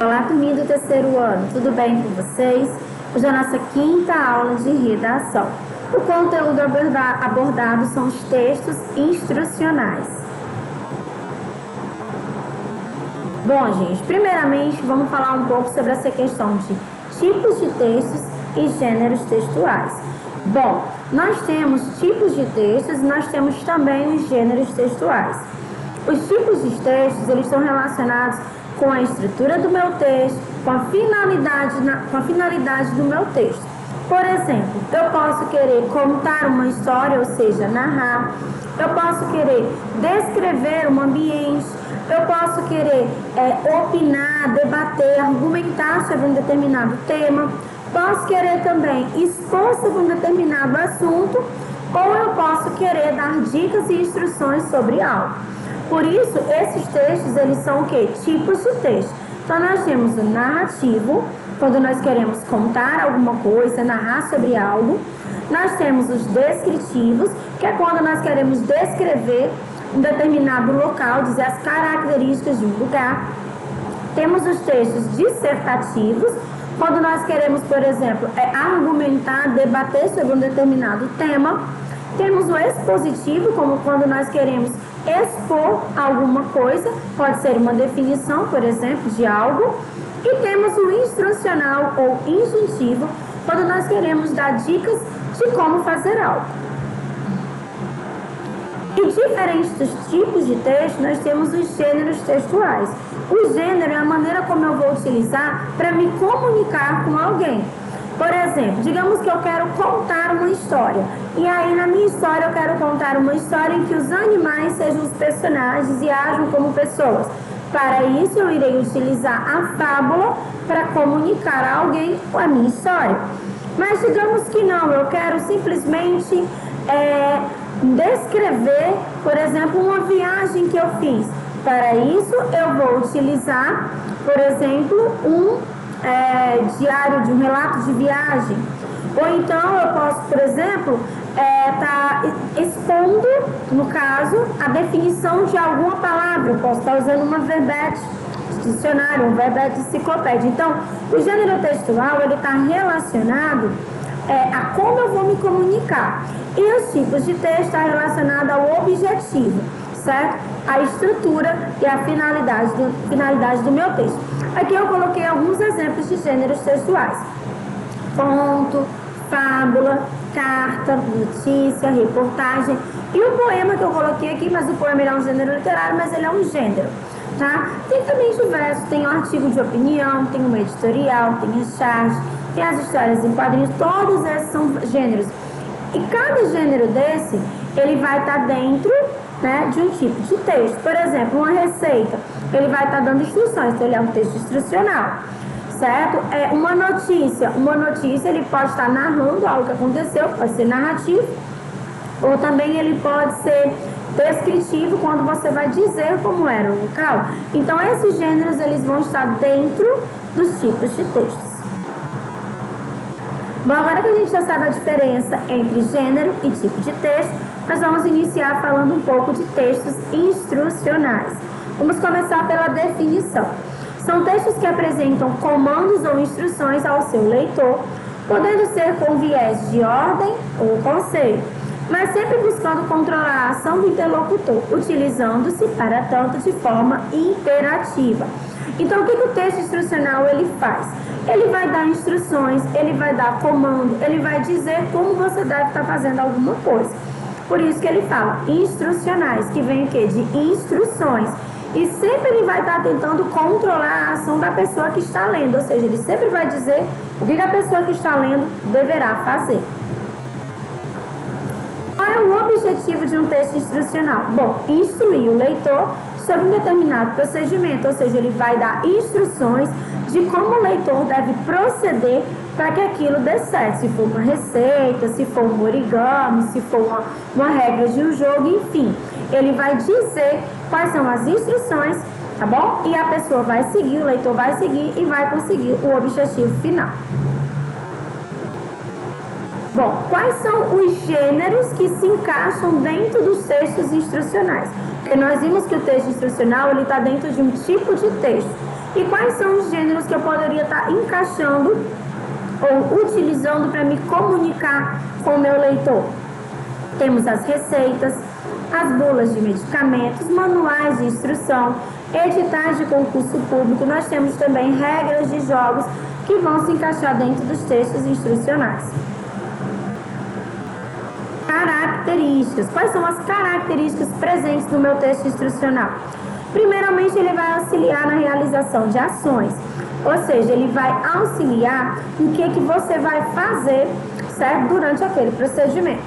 Olá, turminha do terceiro ano, tudo bem com vocês? Hoje é a nossa quinta aula de redação. O conteúdo abordado são os textos instrucionais. Bom, gente, primeiramente vamos falar um pouco sobre essa questão de tipos de textos e gêneros textuais. Bom, nós temos tipos de textos e nós temos também os gêneros textuais. Os tipos de textos, eles estão relacionados com a estrutura do meu texto, com a finalidade do meu texto. Por exemplo, eu posso querer contar uma história, ou seja, narrar. Eu posso querer descrever um ambiente. Eu posso querer opinar, debater, argumentar sobre um determinado tema. Posso querer também expor sobre um determinado assunto. Ou eu posso querer dar dicas e instruções sobre algo. Por isso, esses textos, eles são o quê? Tipos de texto. Então, nós temos o narrativo, quando nós queremos contar alguma coisa, narrar sobre algo. Nós temos os descritivos, que é quando nós queremos descrever um determinado local, dizer as características de um lugar. Temos os textos dissertativos, quando nós queremos, por exemplo, argumentar, debater sobre um determinado tema. Temos o expositivo, como quando nós queremos expor alguma coisa, pode ser uma definição, por exemplo, de algo. E temos o instrucional ou injuntivo, quando nós queremos dar dicas de como fazer algo. E diferente dos tipos de texto, nós temos os gêneros textuais. O gênero é a maneira como eu vou utilizar para me comunicar com alguém. Por exemplo, digamos que eu quero contar uma história. E aí, na minha história, eu quero contar uma história em que os animais sejam os personagens e ajam como pessoas. Para isso, eu irei utilizar a fábula para comunicar a alguém a minha história. Mas digamos que não, eu quero simplesmente descrever, por exemplo, uma viagem que eu fiz. Para isso, eu vou utilizar, por exemplo, um diário de um relato de viagem. Ou então eu posso, por exemplo, estar expondo, no caso, a definição de alguma palavra. Eu posso estar usando uma verbete de dicionário, um verbete de enciclopédia. Então, o gênero textual, ele está relacionado a como eu vou me comunicar. E os tipos de texto estão relacionados ao objetivo, certo? A estrutura e a finalidade do meu texto. Aqui eu coloquei alguns exemplos de gêneros textuais. Conto, fábula, carta, notícia, reportagem. E o poema que eu coloquei aqui, mas o poema é um gênero literário, mas ele é um gênero, tá? Tem também diversos, tem um artigo de opinião, tem uma editorial, tem a charge, tem as histórias em quadrinhos, todos esses são gêneros. E cada gênero desse, ele vai estar dentro, né, de um tipo de texto. Por exemplo, uma receita, ele vai estar dando instruções, então ele é um texto instrucional, certo? Uma notícia ele pode estar narrando algo que aconteceu, pode ser narrativo, ou também ele pode ser descritivo, quando você vai dizer como era o local. Então, esses gêneros, eles vão estar dentro dos tipos de textos. Bom, agora que a gente já sabe a diferença entre gênero e tipo de texto, nós vamos iniciar falando um pouco de textos instrucionais. Vamos começar pela definição. São textos que apresentam comandos ou instruções ao seu leitor, podendo ser com viés de ordem ou conselho, mas sempre buscando controlar a ação do interlocutor, utilizando-se, para tanto, de forma imperativa. Então, o que o texto instrucional ele faz? Ele vai dar instruções, ele vai dar comando, ele vai dizer como você deve estar fazendo alguma coisa. Por isso que ele fala instrucionais, que vem o quê? De instruções. E sempre ele vai estar tentando controlar a ação da pessoa que está lendo, ou seja, ele sempre vai dizer o que a pessoa que está lendo deverá fazer. Qual é o objetivo de um texto instrucional? Bom, instruir o leitor sobre um determinado procedimento, ou seja, ele vai dar instruções de como o leitor deve proceder para que aquilo dê certo. Se for uma receita, se for um origami, se for uma regra de um jogo, enfim. Ele vai dizer quais são as instruções, tá bom? E a pessoa vai seguir, o leitor vai seguir e vai conseguir o objetivo final. Bom, quais são os gêneros que se encaixam dentro dos textos instrucionais? Porque nós vimos que o texto instrucional está dentro de um tipo de texto. E quais são os gêneros que eu poderia estar encaixando ou utilizando para me comunicar com o meu leitor? Temos as receitas, as bulas de medicamentos, manuais de instrução, editais de concurso público. Nós temos também regras de jogos que vão se encaixar dentro dos textos instrucionais. Características. Quais são as características presentes no meu texto instrucional? Primeiramente, ele vai auxiliar na realização de ações, ou seja, ele vai auxiliar no que você vai fazer, certo? Durante aquele procedimento.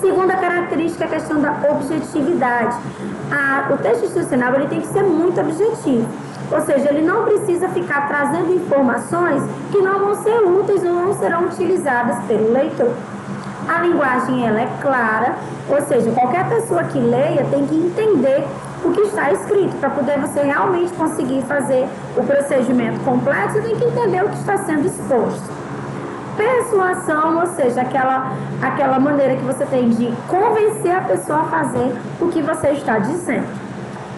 Segunda característica é a questão da objetividade. O texto instrucional ele tem que ser muito objetivo, ou seja, ele não precisa ficar trazendo informações que não vão ser úteis ou não serão utilizadas pelo leitor. A linguagem ela é clara, ou seja, qualquer pessoa que leia tem que entender o que está escrito. Para poder você realmente conseguir fazer o procedimento completo, você tem que entender o que está sendo exposto. Persuasão, ou seja, aquela maneira que você tem de convencer a pessoa a fazer o que você está dizendo.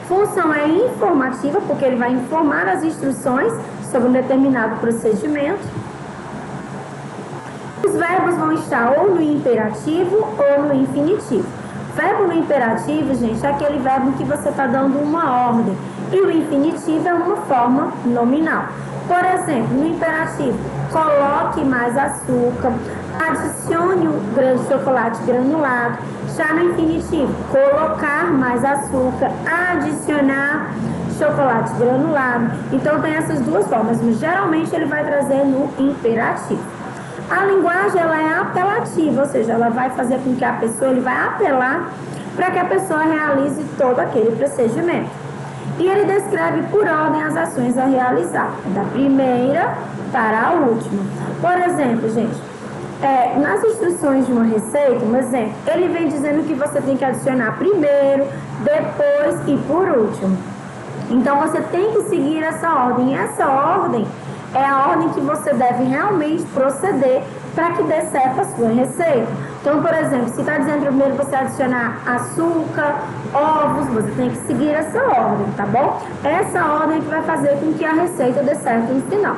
Função é informativa, porque ele vai informar as instruções sobre um determinado procedimento. Os verbos vão estar ou no imperativo ou no infinitivo. Verbo no imperativo, gente, é aquele verbo que você está dando uma ordem. E o infinitivo é uma forma nominal. Por exemplo, no imperativo, coloque mais açúcar, adicione o chocolate granulado. Já no infinitivo, colocar mais açúcar, adicionar chocolate granulado. Então, tem essas duas formas, mas geralmente ele vai trazer no imperativo. A linguagem ela é apelativa, ou seja, ela vai fazer com que a pessoa, ele vai apelar para que a pessoa realize todo aquele procedimento. E ele descreve por ordem as ações a realizar, da primeira para a última. Por exemplo, gente, nas instruções de uma receita, um exemplo, ele vem dizendo que você tem que adicionar primeiro, depois e por último. Então, você tem que seguir essa ordem. E essa ordem é a ordem que você deve realmente proceder para que dê certo a sua receita. Então, por exemplo, se está dizendo primeiro você adicionar açúcar, ovos, você tem que seguir essa ordem, tá bom? Essa ordem que vai fazer com que a receita dê certo no final.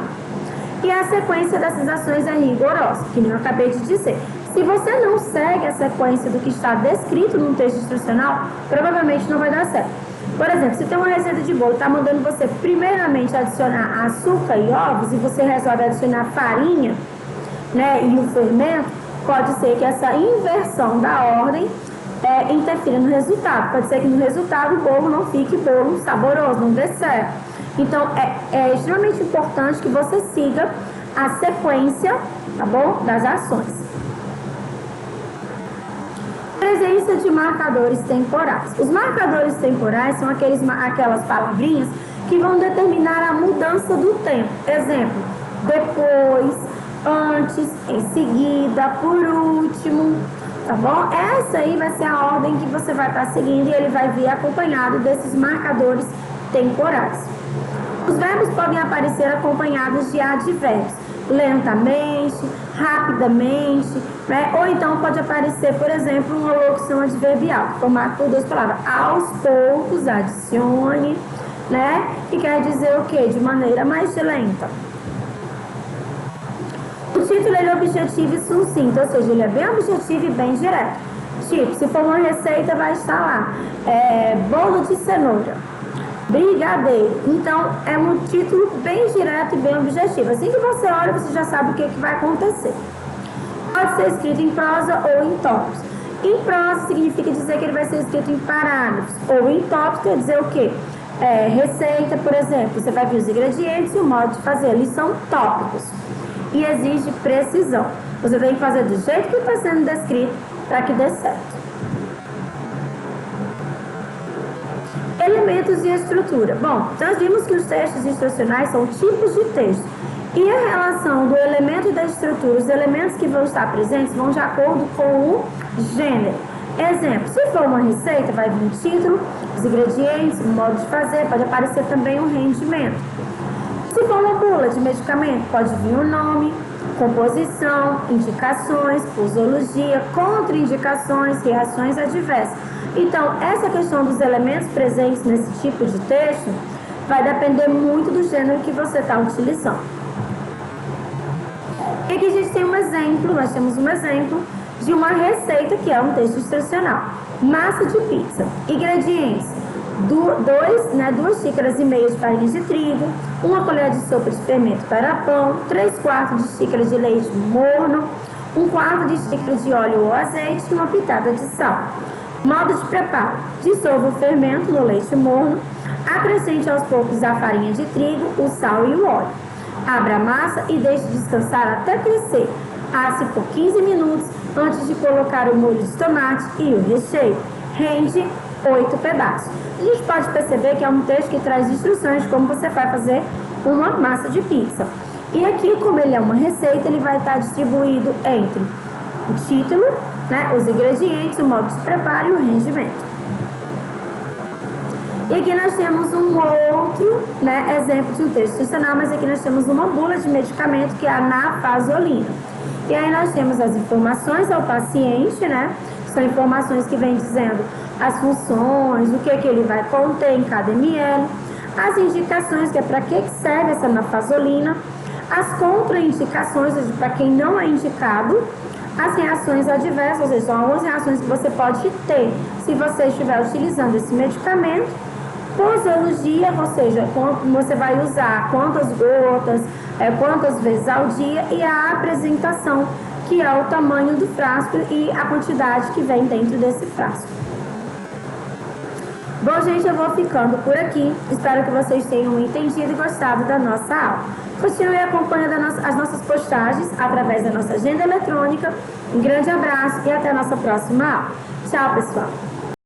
E a sequência dessas ações é rigorosa, que eu acabei de dizer. Se você não segue a sequência do que está descrito no texto instrucional, provavelmente não vai dar certo. Por exemplo, se tem uma receita de bolo, está mandando você primeiramente adicionar açúcar e ovos, e você resolve adicionar farinha, né, e o fermento, pode ser que essa inversão da ordem interfira no resultado. Pode ser que no resultado o bolo não fique bolo saboroso, não dê certo. Então, é extremamente importante que você siga a sequência, tá bom, das ações. Presença de marcadores temporais. Os marcadores temporais são aquelas palavrinhas que vão determinar a mudança do tempo. Exemplo, depois, antes, em seguida, por último, tá bom? Essa aí vai ser a ordem que você vai estar seguindo e ele vai vir acompanhado desses marcadores temporais. Os verbos podem aparecer acompanhados de advérbios, lentamente, rapidamente, né? Ou então pode aparecer, por exemplo, uma locução adverbial, formada por duas palavras, aos poucos, adicione, né? Que quer dizer o quê? De maneira mais lenta. O título ele é objetivo e sucinto, ou seja, ele é bem objetivo e bem direto. Tipo, se for uma receita, vai estar lá, bolo de cenoura, brigadeiro. Então, é um título bem direto e bem objetivo. Assim que você olha, você já sabe o que vai acontecer. Pode ser escrito em prosa ou em tópicos. Em prosa significa dizer que ele vai ser escrito em parágrafos. Ou em tópicos quer dizer o quê? Receita, por exemplo. Você vai ver os ingredientes e o modo de fazer. Eles são tópicos. E exige precisão. Você tem que fazer do jeito que está sendo descrito para que dê certo. Elementos e estrutura. Bom, nós vimos que os textos instrucionais são tipos de texto. E a relação do elemento e da estrutura, os elementos que vão estar presentes vão de acordo com o gênero. Exemplo, se for uma receita, vai vir o título, os ingredientes, o modo de fazer, pode aparecer também o rendimento. Se for uma bula de medicamento, pode vir o nome, composição, indicações, posologia, contraindicações, reações adversas. Então, essa questão dos elementos presentes nesse tipo de texto vai depender muito do gênero que você está utilizando. E aqui a gente tem um exemplo, nós temos um exemplo de uma receita que é um texto instrucional. Massa de pizza. Ingredientes: 2 xícaras e meia de farinha de trigo, 1 colher de sopa de fermento para pão, 3/4 de xícara de leite morno, 1/4 de xícara de óleo ou azeite e uma pitada de sal. Modo de preparo: dissolva o fermento no leite morno, acrescente aos poucos a farinha de trigo, o sal e o óleo. Abra a massa e deixe descansar até crescer. Asse por 15 minutos antes de colocar o molho de tomate e o recheio. Rende 8 pedaços. A gente pode perceber que é um texto que traz instruções de como você vai fazer uma massa de pizza. E aqui, como ele é uma receita, ele vai estar distribuído entre o título, né, os ingredientes, o modo de preparo e o rendimento. E aqui nós temos um outro, né, exemplo de um texto instrucional, mas aqui nós temos uma bula de medicamento que é a nafasolina. E aí nós temos as informações ao paciente, né? São informações que vêm dizendo as funções, o que ele vai conter em cada ml, as indicações, que é para que serve essa nafasolina, as contraindicações, ou seja, para quem não é indicado, as reações adversas, ou seja, são algumas reações que você pode ter se você estiver utilizando esse medicamento. Posologia, ou seja, você vai usar quantas gotas, quantas vezes ao dia, e a apresentação, que é o tamanho do frasco e a quantidade que vem dentro desse frasco. Bom, gente, eu vou ficando por aqui. Espero que vocês tenham entendido e gostado da nossa aula. Continue acompanhando as nossas postagens através da nossa agenda eletrônica. Um grande abraço e até a nossa próxima aula. Tchau, pessoal!